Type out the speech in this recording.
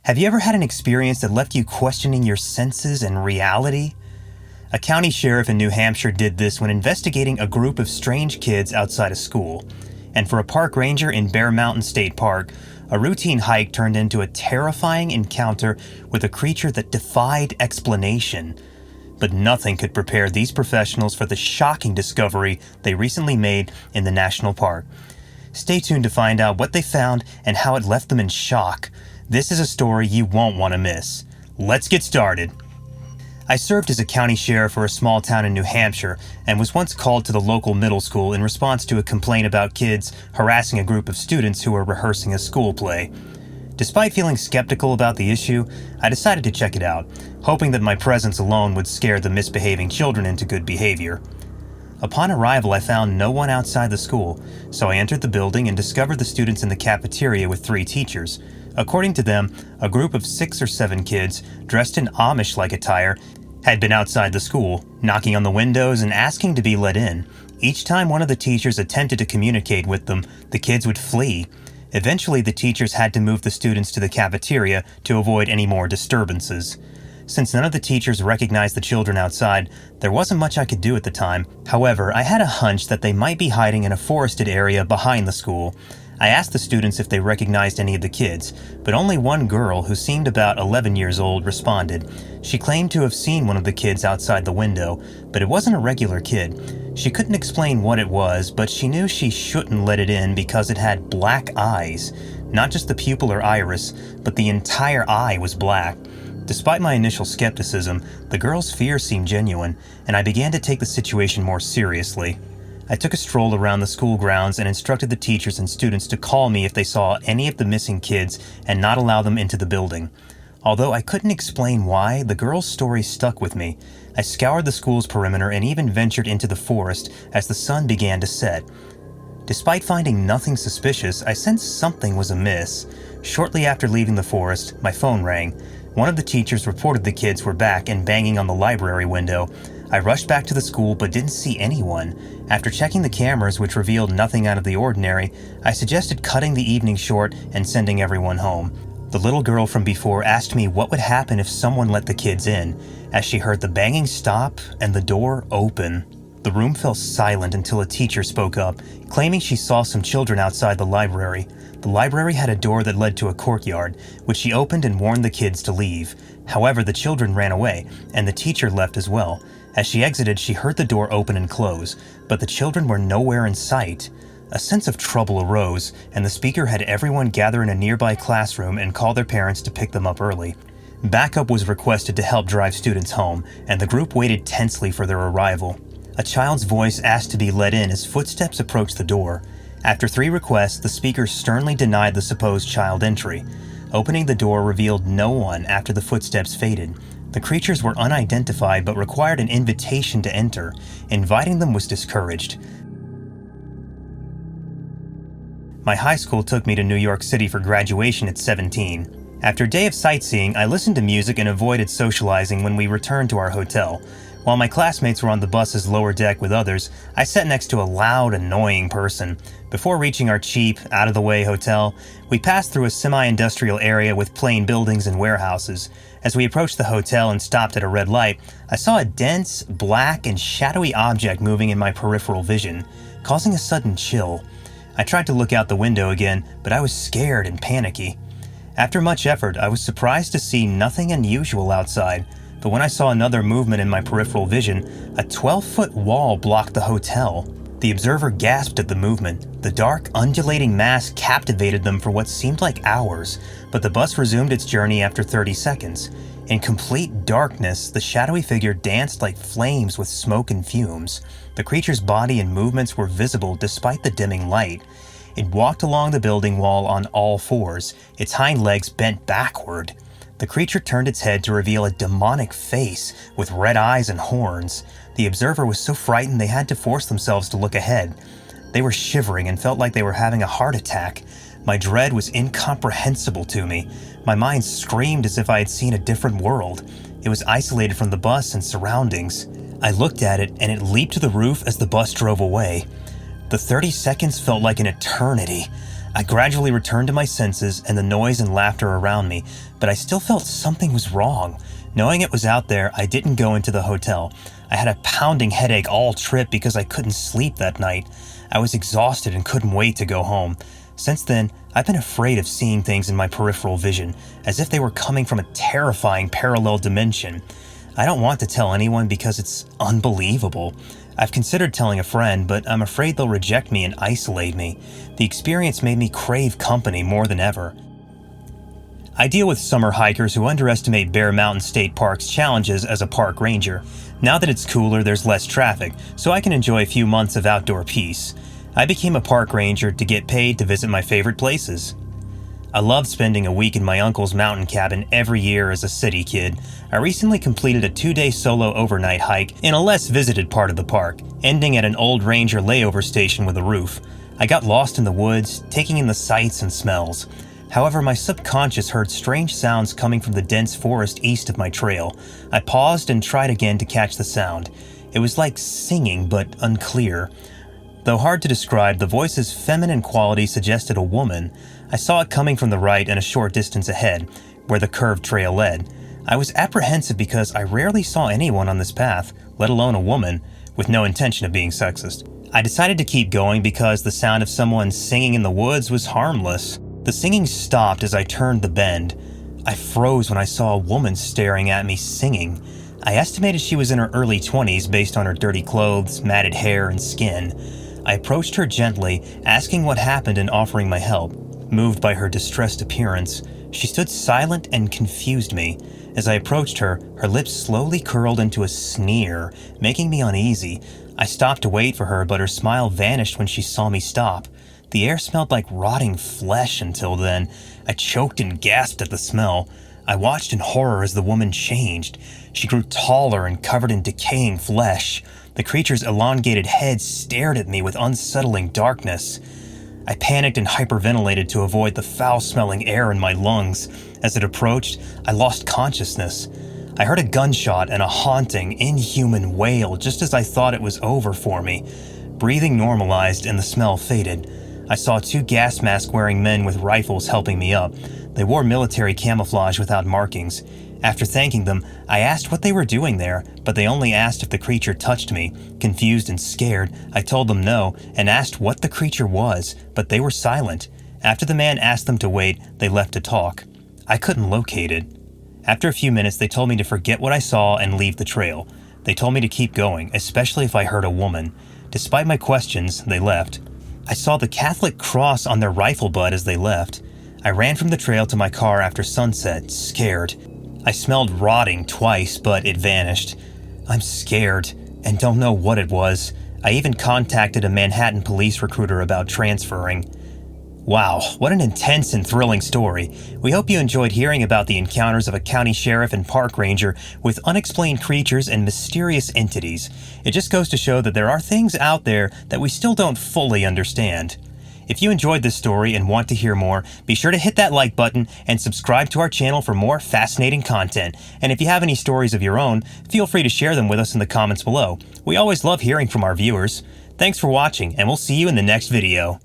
Have you ever had an experience that left you questioning your senses and reality? A county sheriff in New Hampshire did this when investigating a group of strange kids outside of school. And for a park ranger in Bear Mountain State Park, a routine hike turned into a terrifying encounter with a creature that defied explanation. But nothing could prepare these professionals for the shocking discovery they recently made in the national park. Stay tuned to find out what they found and how it left them in shock. This is a story you won't want to miss. Let's get started. I served as a county sheriff for a small town in New Hampshire and was once called to the local middle school in response to a complaint about kids harassing a group of students who were rehearsing a school play. Despite feeling skeptical about the issue, I decided to check it out, hoping that my presence alone would scare the misbehaving children into good behavior. Upon arrival, I found no one outside the school, so I entered the building and discovered the students in the cafeteria with 3 teachers. According to them, a group of 6 or 7 kids, dressed in Amish-like attire, had been outside the school, knocking on the windows and asking to be let in. Each time one of the teachers attempted to communicate with them, the kids would flee. Eventually, the teachers had to move the students to the cafeteria to avoid any more disturbances. Since none of the teachers recognized the children outside, there wasn't much I could do at the time. However, I had a hunch that they might be hiding in a forested area behind the school. I asked the students if they recognized any of the kids, but only one girl, who seemed about 11 years old, responded. She claimed to have seen one of the kids outside the window, but it wasn't a regular kid. She couldn't explain what it was, but she knew she shouldn't let it in because it had black eyes. Not just the pupil or iris, but the entire eye was black. Despite my initial skepticism, the girl's fear seemed genuine, and I began to take the situation more seriously. I took a stroll around the school grounds and instructed the teachers and students to call me if they saw any of the missing kids and not allow them into the building. Although I couldn't explain why, the girl's story stuck with me. I scoured the school's perimeter and even ventured into the forest as the sun began to set. Despite finding nothing suspicious, I sensed something was amiss. Shortly after leaving the forest, my phone rang. One of the teachers reported the kids were back and banging on the library window. I rushed back to the school but didn't see anyone. After checking the cameras, which revealed nothing out of the ordinary, I suggested cutting the evening short and sending everyone home. The little girl from before asked me what would happen if someone let the kids in, as she heard the banging stop and the door open. The room fell silent until a teacher spoke up, claiming she saw some children outside the library. The library had a door that led to a courtyard, which she opened and warned the kids to leave. However, the children ran away, and the teacher left as well. As she exited, she heard the door open and close, but the children were nowhere in sight. A sense of trouble arose, and the speaker had everyone gather in a nearby classroom and call their parents to pick them up early. Backup was requested to help drive students home, and the group waited tensely for their arrival. A child's voice asked to be let in as footsteps approached the door. After 3 requests, the speaker sternly denied the supposed child entry. Opening the door revealed no one after the footsteps faded. The creatures were unidentified but required an invitation to enter. Inviting them was discouraged. My high school took me to New York City for graduation at 17. After a day of sightseeing, I listened to music and avoided socializing when we returned to our hotel. While my classmates were on the bus's lower deck with others, I sat next to a loud, annoying person. Before reaching our cheap, out-of-the-way hotel, we passed through a semi-industrial area with plain buildings and warehouses. As we approached the hotel and stopped at a red light, I saw a dense, black, and shadowy object moving in my peripheral vision, causing a sudden chill. I tried to look out the window again, but I was scared and panicky. After much effort, I was surprised to see nothing unusual outside. But when I saw another movement in my peripheral vision, a 12-foot wall blocked the hotel. The observer gasped at the movement. The dark, undulating mass captivated them for what seemed like hours, but the bus resumed its journey after 30 seconds. In complete darkness, the shadowy figure danced like flames with smoke and fumes. The creature's body and movements were visible despite the dimming light. It walked along the building wall on all fours, its hind legs bent backward. The creature turned its head to reveal a demonic face with red eyes and horns. The observer was so frightened they had to force themselves to look ahead. They were shivering and felt like they were having a heart attack. My dread was incomprehensible to me. My mind screamed as if I had seen a different world. It was isolated from the bus and surroundings. I looked at it and it leaped to the roof as the bus drove away. The 30 seconds felt like an eternity. I gradually returned to my senses and the noise and laughter around me, but I still felt something was wrong. Knowing it was out there, I didn't go into the hotel. I had a pounding headache all trip because I couldn't sleep that night. I was exhausted and couldn't wait to go home. Since then, I've been afraid of seeing things in my peripheral vision, as if they were coming from a terrifying parallel dimension. I don't want to tell anyone because it's unbelievable. I've considered telling a friend, but I'm afraid they'll reject me and isolate me. The experience made me crave company more than ever. I deal with summer hikers who underestimate Bear Mountain State Park's challenges as a park ranger. Now that it's cooler, there's less traffic, so I can enjoy a few months of outdoor peace. I became a park ranger to get paid to visit my favorite places. I loved spending a week in my uncle's mountain cabin every year as a city kid. I recently completed a 2-day solo overnight hike in a less visited part of the park, ending at an old ranger layover station with a roof. I got lost in the woods, taking in the sights and smells. However, my subconscious heard strange sounds coming from the dense forest east of my trail. I paused and tried again to catch the sound. It was like singing, but unclear. Though hard to describe, the voice's feminine quality suggested a woman. I saw it coming from the right and a short distance ahead, where the curved trail led. I was apprehensive because I rarely saw anyone on this path, let alone a woman, with no intention of being sexist. I decided to keep going because the sound of someone singing in the woods was harmless. The singing stopped as I turned the bend. I froze when I saw a woman staring at me singing. I estimated she was in her early 20s based on her dirty clothes, matted hair, and skin. I approached her gently, asking what happened and offering my help. Moved by her distressed appearance, she stood silent and confused me. As I approached her, her lips slowly curled into a sneer, making me uneasy. I stopped to wait for her, but her smile vanished when she saw me stop. The air smelled like rotting flesh until then. I choked and gasped at the smell. I watched in horror as the woman changed. She grew taller and covered in decaying flesh. The creature's elongated head stared at me with unsettling darkness. I panicked and hyperventilated to avoid the foul-smelling air in my lungs. As it approached, I lost consciousness. I heard a gunshot and a haunting, inhuman wail just as I thought it was over for me. Breathing normalized and the smell faded. I saw 2 gas mask-wearing men with rifles helping me up. They wore military camouflage without markings. After thanking them, I asked what they were doing there, but they only asked if the creature touched me. Confused and scared, I told them no and asked what the creature was, but they were silent. After the man asked them to wait, they left to talk. I couldn't locate it. After a few minutes, they told me to forget what I saw and leave the trail. They told me to keep going, especially if I heard a woman. Despite my questions, they left. I saw the Catholic cross on their rifle butt as they left. I ran from the trail to my car after sunset, scared. I smelled rotting twice, but it vanished. I'm scared and don't know what it was. I even contacted a Manhattan police recruiter about transferring. Wow, what an intense and thrilling story. We hope you enjoyed hearing about the encounters of a county sheriff and park ranger with unexplained creatures and mysterious entities. It just goes to show that there are things out there that we still don't fully understand. If you enjoyed this story and want to hear more, be sure to hit that like button and subscribe to our channel for more fascinating content. And if you have any stories of your own, feel free to share them with us in the comments below. We always love hearing from our viewers. Thanks for watching, and we'll see you in the next video.